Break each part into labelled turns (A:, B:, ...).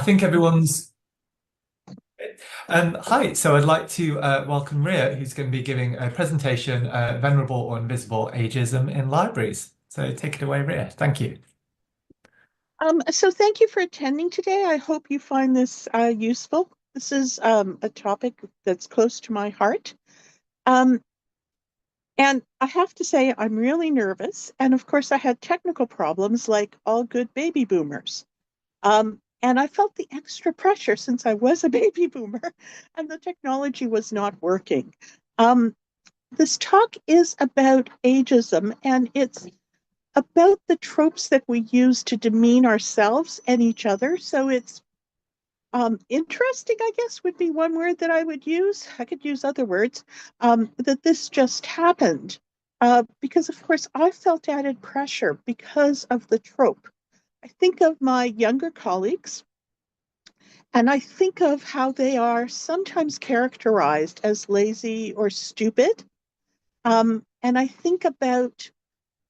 A: I think everyone's. Hi, so I'd like to welcome Rea, who's going to be giving a presentation, Venerable or Invisible Ageism in Libraries. So take it away, Rea. Thank you.
B: So thank you for attending today. I hope you find this useful. This is a topic that's close to my heart. Um, and I have to say, I'm really nervous. And of course, I had technical problems like all good baby boomers. And I felt the extra pressure since I was a baby boomer and the technology was not working. Um, this talk is about ageism, and it's about the tropes that we use to demean ourselves and each other. So it's interesting, I guess, would be one word that I would use. I could use other words, that this just happened. Because, of course, I felt added pressure because of the trope. I think of my younger colleagues, and I think of how they are sometimes characterized as lazy or stupid. And I think about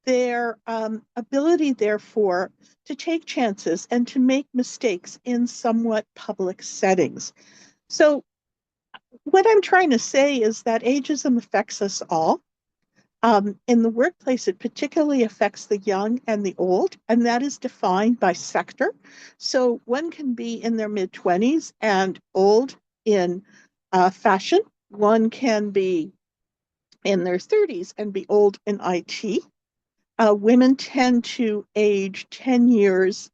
B: their ability, therefore, to take chances and to make mistakes in somewhat public settings. So, what I'm trying to say is that ageism affects us all. In the workplace, it particularly affects the young and the old, and that is defined by sector. So, one can be in their mid 20s and old in fashion, one can be in their 30s and be old in IT. Women tend to age 10 years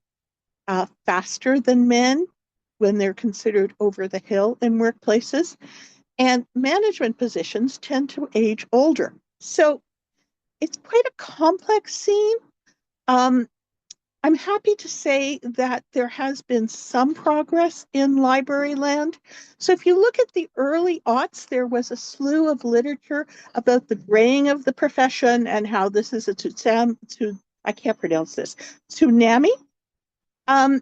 B: faster than men when they're considered over the hill in workplaces, and management positions tend to age older. So it's quite a complex scene. Um, I'm happy to say that there has been some progress in library land. So if you look at the early aughts, there was a slew of literature about the graying of the profession and how this is I can't pronounce this, tsunami. Um,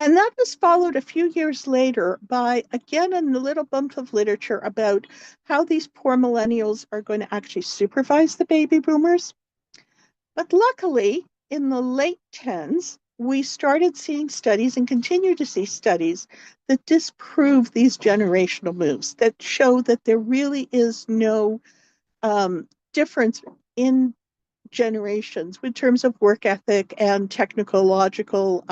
B: and that was followed a few years later by, again, a little bump of literature about how these poor millennials are going to actually supervise the baby boomers. But luckily, in the late 10s, we started seeing studies and continue to see studies that disprove these generational moves, that show that there really is no difference in generations in terms of work ethic and technological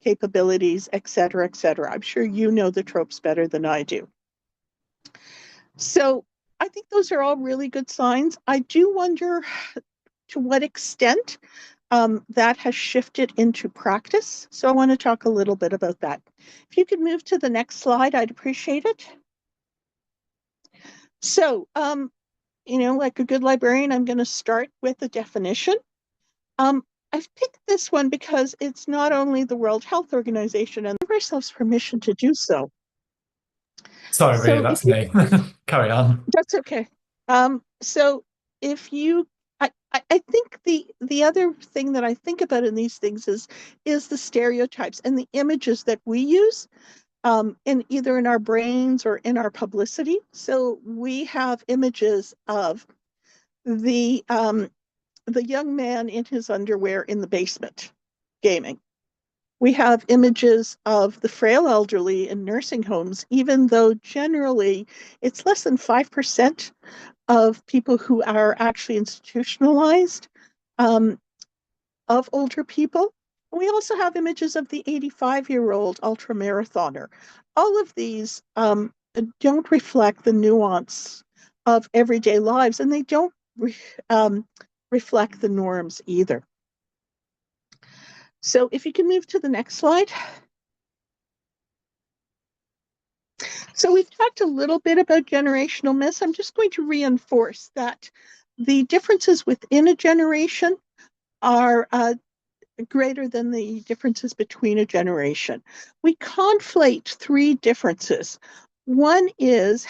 B: capabilities, et cetera, et cetera. I'm sure you know the tropes better than I do. So I think those are all really good signs. I do wonder to what extent that has shifted into practice. So I want to talk a little bit about that. If you could move to the next slide, I'd appreciate it. So, like a good librarian, I'm going to start with a definition. I've picked this one because it's not only the World Health Organization, and we give ourselves permission to do so.
A: Sorry, Rea,
B: So if
A: that's
B: you,
A: me. Carry on.
B: that's okay. So if you, I think the other thing that I think about in these things is the stereotypes and the images that we use in either in our brains or in our publicity. So we have images of the young man in his underwear in the basement gaming. We have images of the frail elderly in nursing homes, even though generally it's less than 5% of people who are actually institutionalized of older people. We also have images of the 85-year-old ultramarathoner. All of these don't reflect the nuance of everyday lives, and they don't reflect the norms either. So if you can move to the next slide. So we've talked a little bit about generational myths. I'm just going to reinforce that the differences within a generation are greater than the differences between a generation. We conflate three differences. One is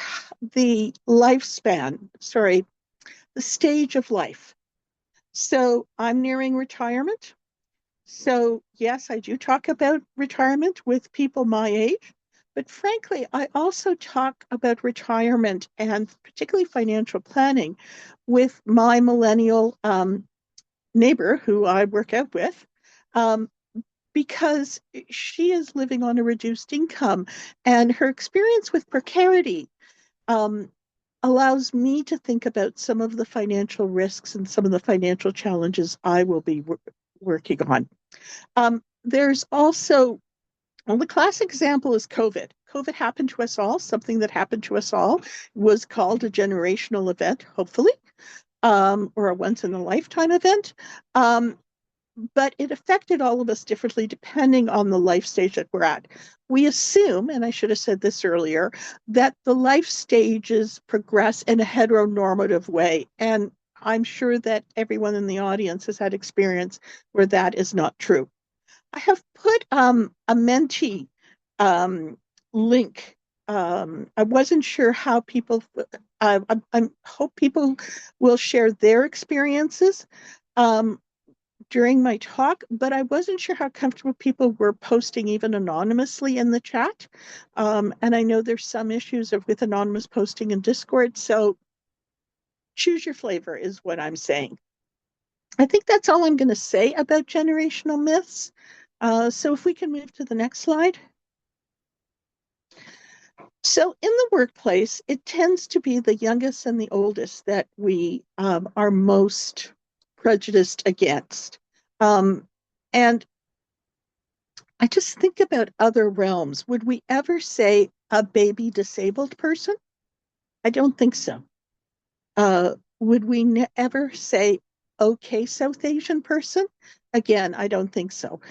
B: the lifespan, the stage of life. So I'm nearing retirement. So yes, I do talk about retirement with people my age, but frankly, I also talk about retirement and particularly financial planning with my millennial neighbor who I work out with. Um, because she is living on a reduced income, and her experience with precarity um, allows me to think about some of the financial risks and some of the financial challenges I will be working on. There's also, well, the classic example is COVID. COVID happened to us all. Something that happened to us all was called a generational event, hopefully, or a once in a lifetime event. But it affected all of us differently depending on the life stage that we're at. We assume, and I should have said this earlier, that the life stages progress in a heteronormative way. And I'm sure that everyone in the audience has had experience where that is not true. I have put a Menti link. I wasn't sure how people, I hope people will share their experiences. During my talk, but I wasn't sure how comfortable people were posting even anonymously in the chat. And I know there's some issues with anonymous posting in Discord. So choose your flavor is what I'm saying. I think that's all I'm going to say about generational myths. So if we can move to the next slide. So in the workplace, it tends to be the youngest and the oldest that we are most prejudiced against. And I just think about other realms. Would we ever say a baby disabled person? I don't think so. Would we ever say okay South Asian person? Again, I don't think so.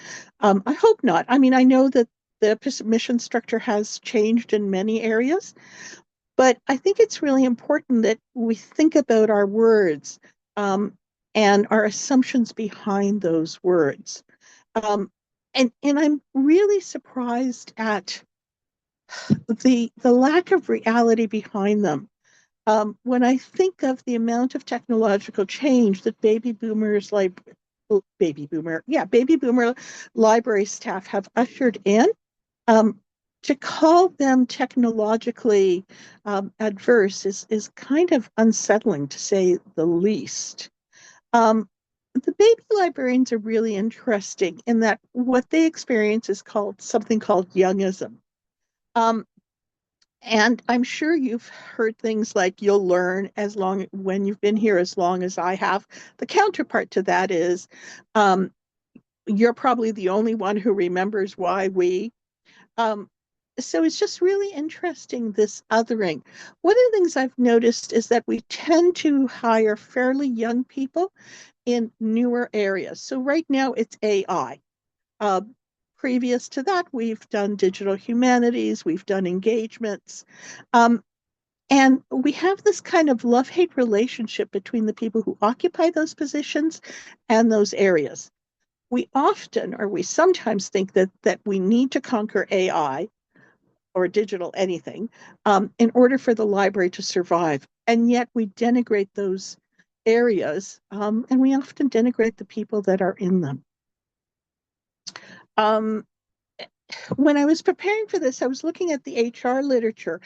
B: I hope not. I mean, I know that the mission structure has changed in many areas, but I think it's really important that we think about our words and our assumptions behind those words. And I'm really surprised at the lack of reality behind them. When I think of the amount of technological change that baby boomer library staff have ushered in, to call them technologically adverse is kind of unsettling, to say the least. The baby librarians are really interesting in that what they experience is called something called youngism. And I'm sure you've heard things like you'll learn when you've been here as long as I have. The counterpart to that is you're probably the only one who remembers why we. Um, so it's just really interesting, this othering. One of the things I've noticed is that we tend to hire fairly young people in newer areas. So right now it's AI. Previous to that, we've done digital humanities, we've done engagements. And we have this kind of love-hate relationship between the people who occupy those positions and those areas. We sometimes think that we need to conquer AI or digital anything in order for the library to survive. And yet we denigrate those areas, and we often denigrate the people that are in them. When I was preparing for this, I was looking at the HR literature.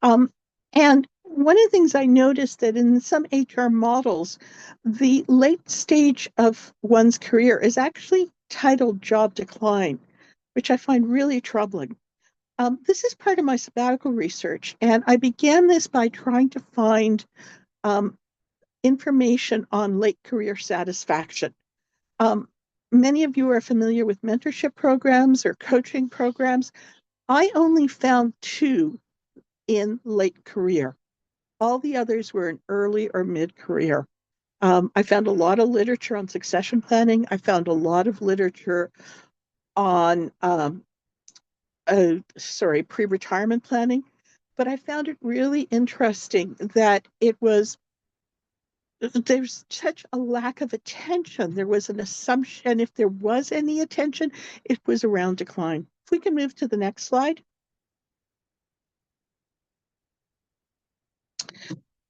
B: And one of the things I noticed that in some HR models, the late stage of one's career is actually titled job decline, which I find really troubling. This is part of my sabbatical research, and I began this by trying to find information on late career satisfaction. Many of you are familiar with mentorship programs or coaching programs. I only found 2 in late career. All the others were in early or mid-career. I found a lot of literature on succession planning. I found a lot of literature on pre-retirement planning, but I found it really interesting that there's such a lack of attention. There was an assumption, if there was any attention, it was around decline. If we can move to the next slide.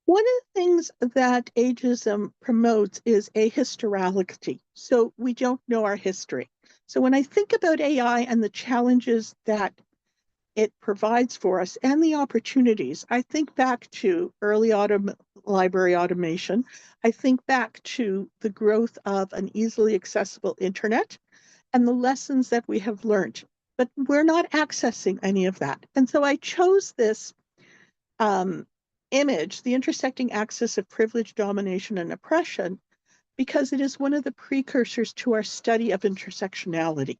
B: One of the things that ageism promotes is ahistoricality. So we don't know our history. So when I think about AI and the challenges that it provides for us and the opportunities, I think back to early library automation. I think back to the growth of an easily accessible internet and the lessons that we have learned. But we're not accessing any of that. And so I chose this image, the intersecting axis of privilege, domination, and oppression, because it is one of the precursors to our study of intersectionality.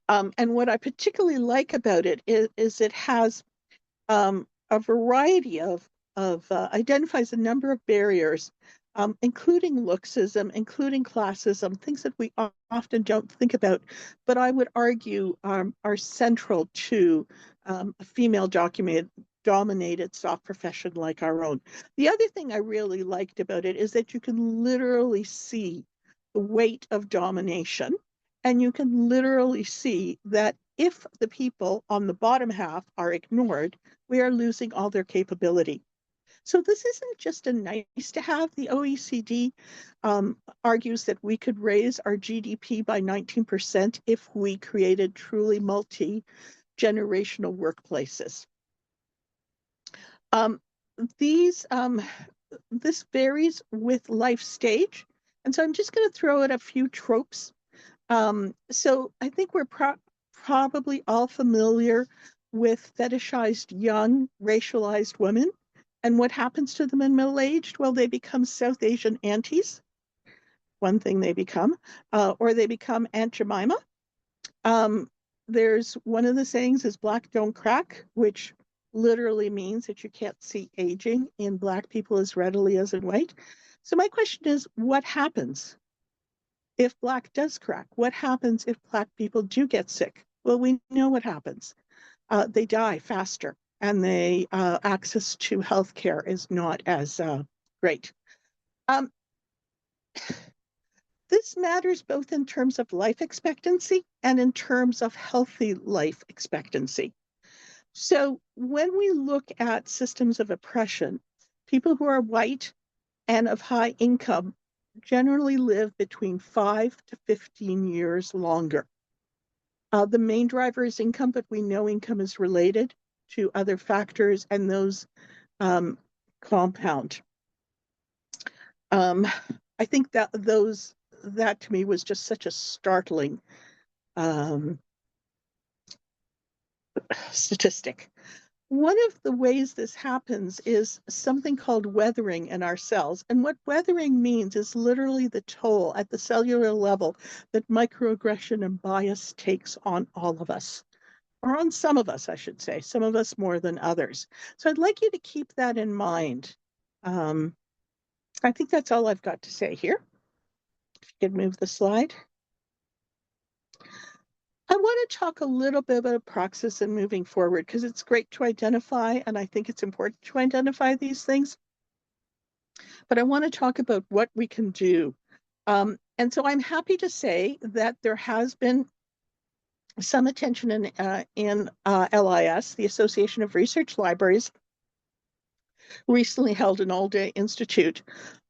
B: And what I particularly like about it is it has a variety of identifies a number of barriers, including looksism, including classism, things that we often don't think about, but I would argue are central to a female dominated soft profession like our own. The other thing I really liked about it is that you can literally see the weight of domination, and you can literally see that if the people on the bottom half are ignored, we are losing all their capability. So this isn't just a nice to have. The OECD argues that we could raise our GDP by 19% if we created truly multi-generational workplaces. This varies with life stage. And so I'm just going to throw out a few tropes. So I think we're probably all familiar with fetishized young racialized women. And what happens to them in middle age? Well, they become South Asian aunties, one thing they become, or they become Aunt Jemima. There's one of the sayings is black don't crack, which literally means that you can't see aging in Black people as readily as in white. So my question is, what happens if Black does crack? What happens if Black people do get sick? Well, we know what happens. They die faster, and they access to healthcare is not as great. This matters both in terms of life expectancy and in terms of healthy life expectancy. So when we look at systems of oppression, people who are white and of high income generally live between 5 to 15 years longer. The main driver is income, but we know income is related to other factors, and those compound. I think that to me was just such a startling statistic. One of the ways this happens is something called weathering in our cells. And what weathering means is literally the toll at the cellular level that microaggression and bias takes on all of us, or on some of us, I should say, some of us more than others. So I'd like you to keep that in mind. I think that's all I've got to say here. If you could move the slide. I want to talk a little bit about praxis and moving forward, because it's great to identify, and I think it's important to identify these things. But I want to talk about what we can do. And so I'm happy to say that there has been some attention in LIS, the Association of Research Libraries, recently held an all-day institute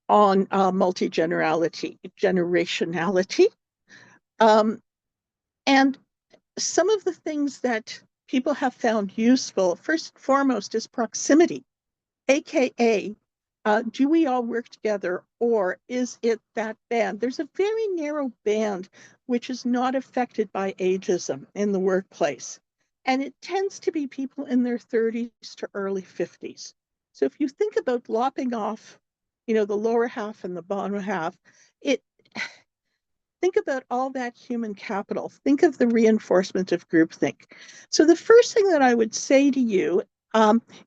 B: on multi-generationality. And some of the things that people have found useful, first and foremost, is proximity, aka do we all work together, or is it that band? There's a very narrow band which is not affected by ageism in the workplace, and it tends to be people in their 30s to early 50s. So if you think about lopping off, the lower half and the bottom half, think about all that human capital. Think of the reinforcement of groupthink. So the first thing that I would say to you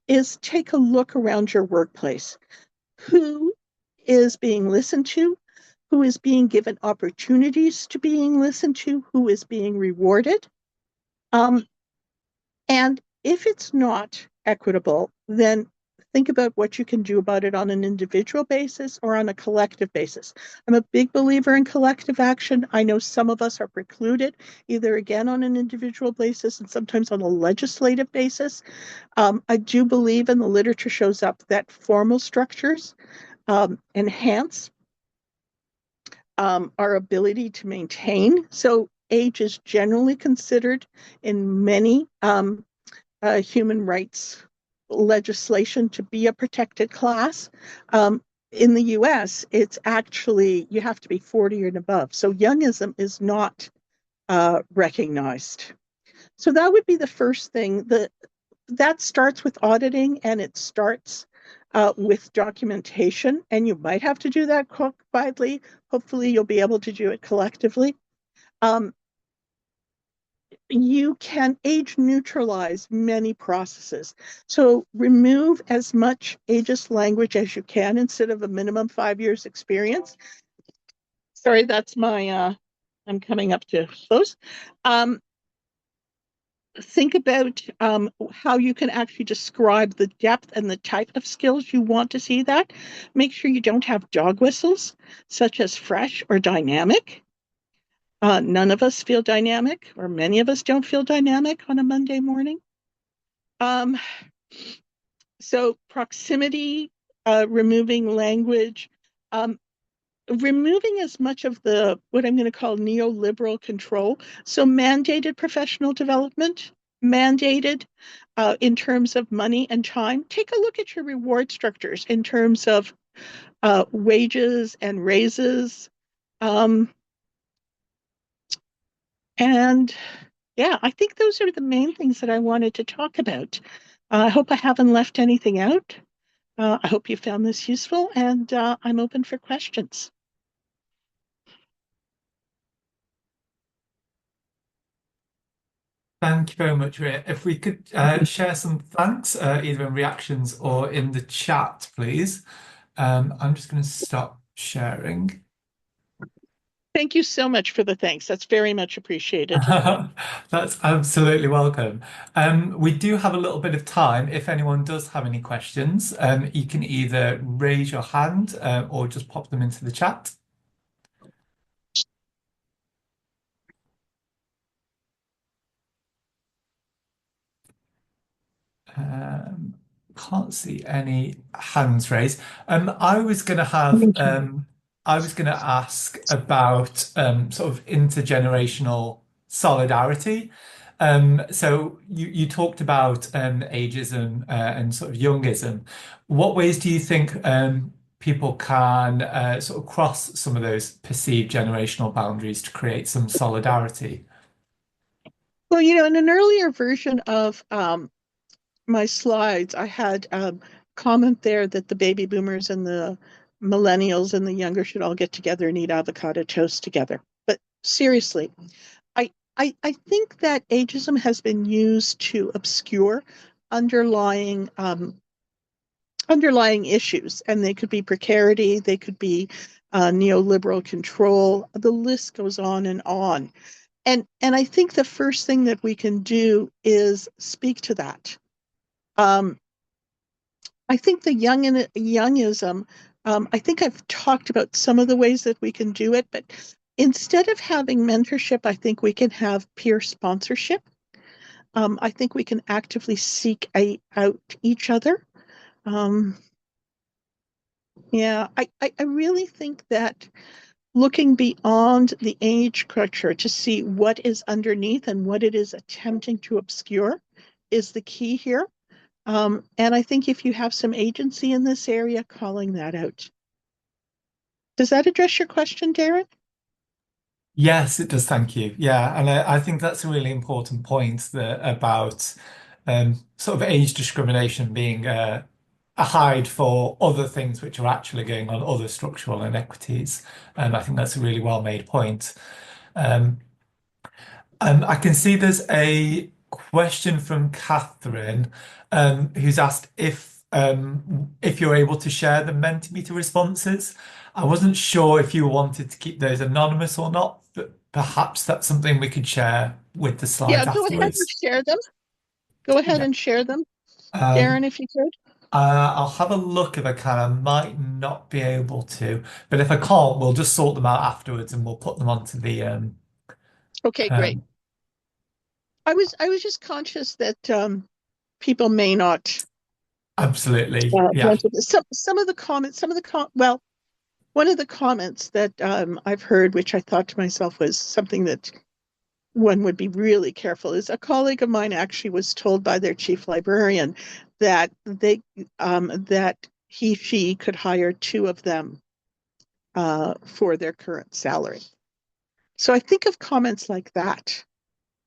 B: is take a look around your workplace. Who is being listened to? Who is being given opportunities to being listened to? Who is being rewarded? And if it's not equitable, then think about what you can do about it on an individual basis or on a collective basis. I'm a big believer in collective action. I know some of us are precluded, either again on an individual basis and sometimes on a legislative basis. I do believe, and the literature shows up, that formal structures enhance our ability to maintain. So age is generally considered in many human rights legislation to be a protected class. in the US, it's actually you have to be 40 and above. So youngism is not recognized. So that would be the first thing. That starts with auditing, and it starts with documentation. And you might have to do that quietly. Hopefully, you'll be able to do it collectively. Um, you can age neutralize many processes. So remove as much ageist language as you can instead of a minimum 5 years experience. Sorry, that's I'm coming up to close. Um, think about how you can actually describe the depth and the type of skills you want to see that. Make sure you don't have dog whistles, such as fresh or dynamic. None of us feel dynamic, or many of us don't feel dynamic on a Monday morning. Um, so proximity, removing language, um, removing as much of the what I'm going to call neoliberal control. So mandated professional development, mandated in terms of money and time. Take a look at your reward structures in terms of wages and raises. Um, and yeah, I think those are the main things that I wanted to talk about. I hope I haven't left anything out. I hope you found this useful, and I'm open for questions.
A: Thank you very much, Ria. If we could share some thanks, either in reactions or in the chat, please. I'm just going to stop sharing.
B: Thank you so much for the thanks. That's very much appreciated.
A: That's absolutely welcome. We do have a little bit of time. If anyone does have any questions, you can either raise your hand or just pop them into the chat. Um, can't see any hands raised.
B: Thank you.
A: I was gonna ask about sort of intergenerational solidarity. So you talked about ageism and sort of youngism. What ways do you think people can sort of cross some of those perceived generational boundaries to create some solidarity?
B: Well, in an earlier version of my slides, I had comment there that the baby boomers and the millennials and the younger should all get together and eat avocado toast together. But seriously, I think that ageism has been used to obscure underlying underlying issues, and they could be precarity, they could be neoliberal control. The list goes on and on. And I think the first thing that we can do is speak to that. Um, I think the youngism. I think I've talked about some of the ways that we can do it, but instead of having mentorship, I think we can have peer sponsorship. I think we can actively seek out each other. Um, yeah, I really think that looking beyond the age structure to see what is underneath and what it is attempting to obscure is the key here. And I think if you have some agency in this area, calling that out. Does that address your question, Darren?
A: Yes, it does. Thank you. Yeah, and I think that's a really important point that about sort of age discrimination being a hide for other things which are actually going on, other structural inequities. I think that's a really well made point. Um, I can see there's a question from Catherine, who's asked if you're able to share the Mentimeter responses. I wasn't sure if you wanted to keep those anonymous or not, but perhaps that's something we could share with the
B: Yeah,
A: slides
B: go ahead and
A: afterwards.
B: share them. Go ahead
A: Yeah.
B: and share them,
A: Um,
B: Darren, if you could.
A: I'll have a look if I can. I might not be able to, but if I can't, we'll just sort them out afterwards and we'll put them onto the
B: Okay, great.
A: um,
B: I was just conscious that people may not
A: absolutely. Yeah.
B: want to. Some of the comments, well, one of the comments that I've heard, which I thought to myself was something that one would be really careful, is a colleague of mine actually was told by their chief librarian that that she could hire two of them for their current salary. So I think of comments like that.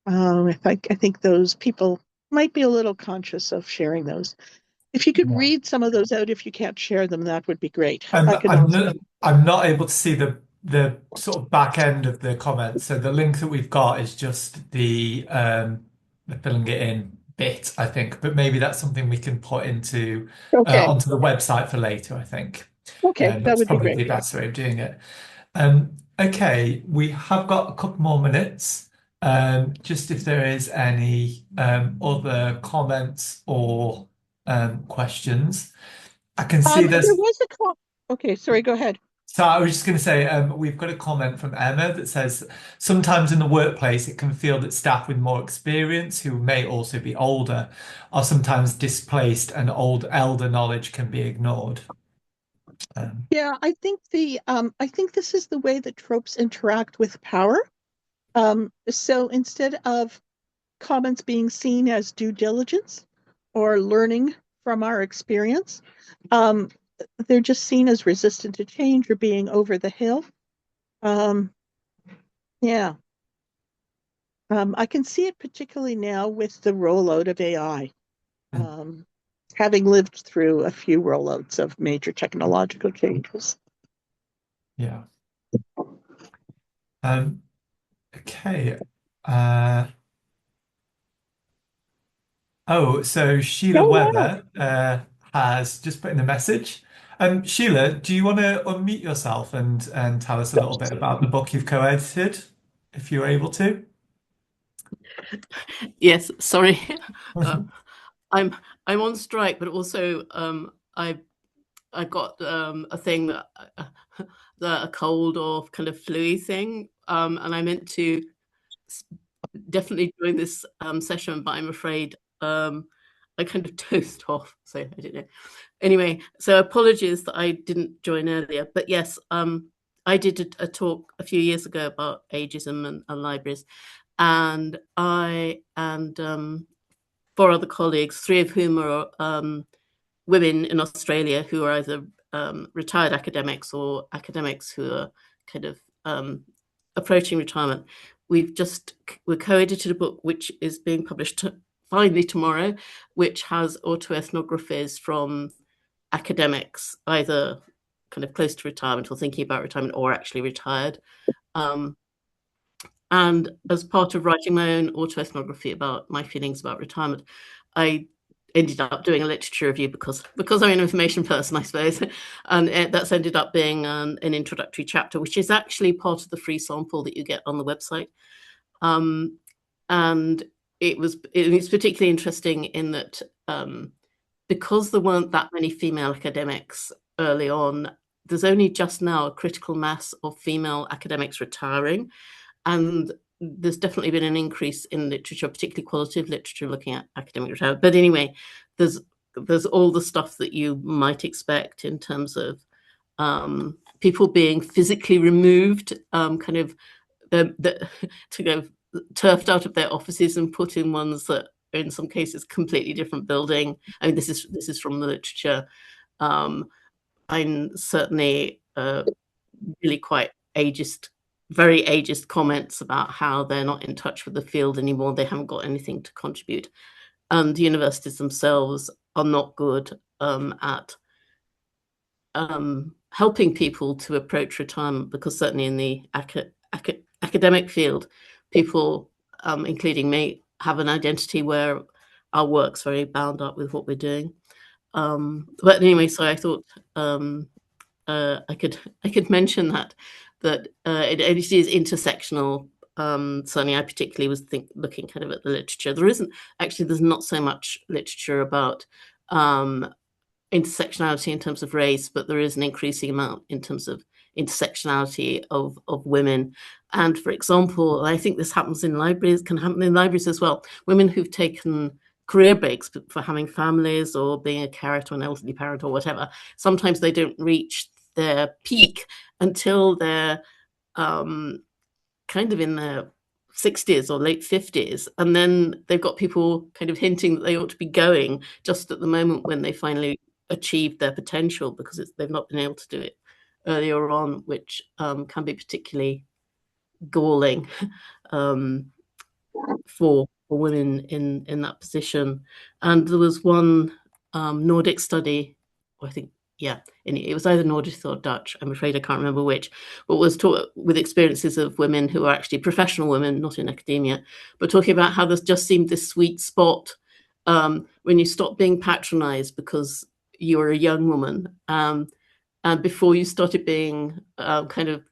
B: I think those people might be a little conscious of sharing those. If you could
A: Yeah.
B: read some of those out, if you can't share them, that would be great.
A: I'm
B: I can
A: I'm
B: also.
A: not I'm not able to see the sort of back end of the comments. So the link that we've got is just the filling it in bit, I think. But maybe that's something we can put into
B: Okay.
A: onto the website for later, I think.
B: Okay, that
A: That's
B: would be
A: probably
B: great.
A: the best way of doing it. Okay, we have got a couple more minutes. Just if there is any other comments or questions. I can see
B: There
A: there's
B: was a call. Okay, sorry, go ahead.
A: so I was just going to say, we've got a comment from Emma that says, sometimes in the workplace, it can feel that staff with more experience, who may also be older, are sometimes displaced and old elder knowledge can be ignored. Um,
B: Yeah, I think this is the way that tropes interact with power. So instead of comments being seen as due diligence or learning from our experience, um, they're just seen as resistant to change or being over the hill. Um, yeah, I can see it particularly now with the rollout of AI. Um, Having lived through a few rollouts of major technological changes.
A: yeah. Um, okay. Uh, so Sheila
B: Oh, wow.
A: Weather has just put in a message. Sheila, do you want to unmute yourself and tell us a little bit about the book you've co-edited, if you're able to?
C: Yes, sorry. Uh, I'm I'm on strike, but also I got a thing that a cold or kind of flu thing, and I meant to definitely join this session, but I'm afraid I kind of dozed off, so I don't know. Anyway, so apologies that I didn't join earlier, but yes, I did a talk a few years ago about ageism and libraries, and I and four other colleagues, three of whom are women in Australia who are either retired academics or academics who are kind of approaching retirement. We co-edited a book which is being published finally tomorrow, which has autoethnographies from academics, either kind of close to retirement or thinking about retirement or actually retired. Um, and as part of writing my own autoethnography about my feelings about retirement, I ended up doing a literature review because I'm an information person, I suppose, and that's ended up being an introductory chapter, which is actually part of the free sample that you get on the website. And it's particularly interesting in that because there weren't that many female academics early on, there's only just now a critical mass of female academics retiring. And there's definitely been an increase in literature, particularly qualitative literature, looking at academic retirement. But anyway, there's all the stuff that you might expect in terms of people being physically removed, kind of to go turfed out of their offices and put in ones that are in some cases completely different building. I mean, this is from the literature. I'm certainly really quite ageist, very ageist comments about how they're not in touch with the field anymore. They haven't got anything to contribute. And the universities themselves are not good at helping people to approach retirement, because certainly in the academic field, people, including me, have an identity where our work's very bound up with what we're doing. But anyway, so I thought I could mention that it is intersectional. Certainly, I particularly was looking kind of at the literature. There's not so much literature about intersectionality in terms of race, but there is an increasing amount in terms of intersectionality of women. And for example, I think this happens in libraries, can happen in libraries as well. Women who've taken career breaks for having families or being a carer to an elderly parent or whatever, sometimes they don't reach their peak until they're kind of in their 60s or late 50s. And then they've got people kind of hinting that they ought to be going just at the moment when they finally achieved their potential because they've not been able to do it earlier on, which can be particularly galling for women in that position. And there was one Nordic study, I think, yeah, and it was either Nordic or Dutch. I'm afraid I can't remember which, but was taught with experiences of women who are actually professional women, not in academia, but talking about how there's just seemed this sweet spot when you stop being patronized because you were a young woman, and before you started being kind of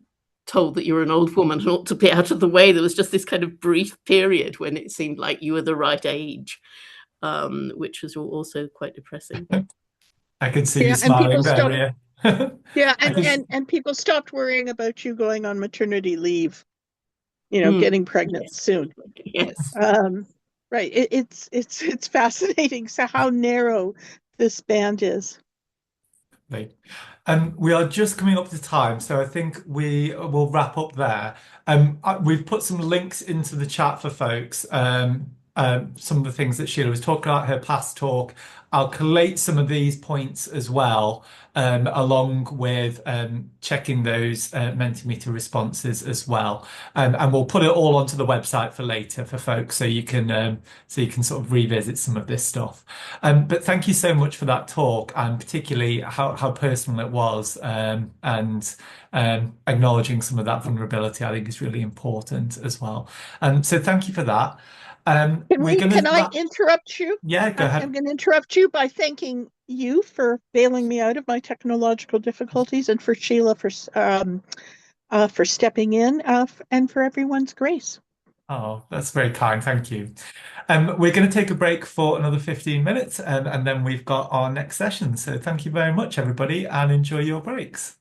C: told that you were an old woman and ought to be out of the way. There was just this kind of brief period when it seemed like you were the right age, which was also quite depressing.
A: I can see you
B: Yeah, and
A: smiling
B: people
A: there,
B: stopped.
A: Ria.
B: Yeah,
A: I can,
B: and people stopped worrying about you going on maternity leave. Getting pregnant
C: Yes.
B: soon.
C: Yes.
B: Right. It's fascinating. So how narrow this band is.
A: Right. We are just coming up to time, so I think we will wrap up there. We've put some links into the chat for folks. Some of the things that Sheila was talking about, her past talk. I'll collate some of these points as well, along with checking those Mentimeter responses as well. And we'll put it all onto the website for later for folks, so you can sort of revisit some of this stuff. But thank you so much for that talk, and particularly how personal it was, and acknowledging some of that vulnerability, I think is really important as well. So thank you for that. We're going
B: Can
A: to
B: I interrupt you?
A: Yeah, go
B: I'm
A: ahead.
B: going to interrupt you by thanking you for bailing me out of my technological difficulties, and for Sheila for stepping in, and for everyone's grace.
A: Oh, that's very kind. Thank you. We're going to take a break for another 15 minutes, and then we've got our next session. So thank you very much, everybody, and enjoy your breaks.